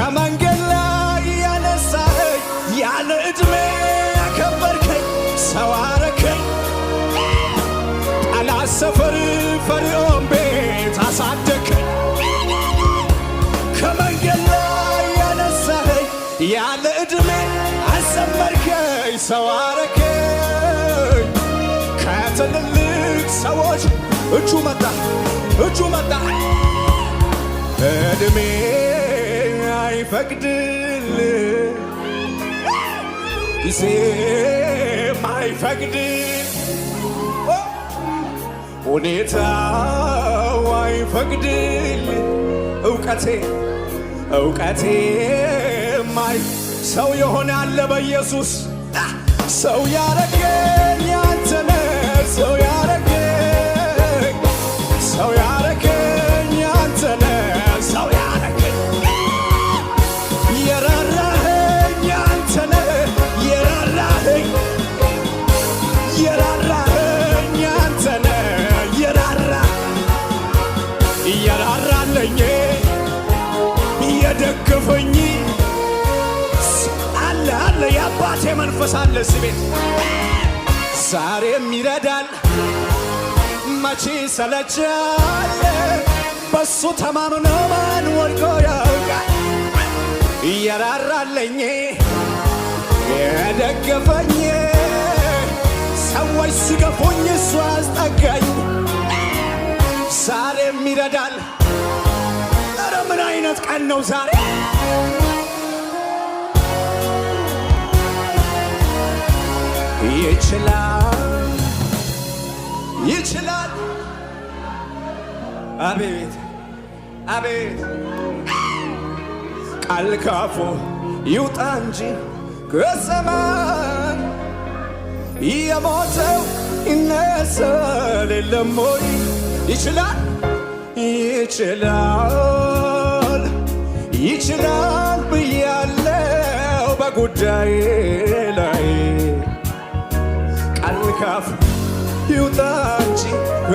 ከመንገድ ላይ ያነሳኸኝ ያለ ዕድሜ ያከበርከኝ ሰው አረከኝ ጠላት ሰፈር ፈርዖን ቤት አሳደከኝ ከመንገድ ላይ ያነሳኸኝ ያለ ዕድሜ አሰመርከኝ ሰው አረከኝ ከትልልቅ ሰዎች እጁ መጣ ዕድሜ አይፈቅድል ጊዜም አይፈቅድል ሁኔታው አይፈቅድል እውቀቴ ማይ ሰው የሆነ አለ በኢየሱስ ሰው ያረገኝ አንተነ ሰው ያረገኝ አንተነ ሰው ያረገኝ የራራኸኝ አንተነ የራራኸኝ አንተነ የራራለኝ የደገፈኝ አለ የአባቴ መንፈስ አለ ስቤት ዛሬም ይረዳል መቼ ሰለቻል በሱ ተማምኖ ማን ወድቆ ያውቃል እየራራለኝ የደገፈኝ ሰዎች ሲገፉኝ እሱ አስጠጋኝ ዛሬም ይረዳል ኧረ ምን አይነት ቀን ነው ዛሬ ይችላል አቤት ቃል ካፉ ይውጣ እንጂ ከሰማይ የሞተው ይነሳል የለም ወይ ይችላል ብያለው በጉዳዬ ላይ ቃል ካፉ ይውጣ እንጂ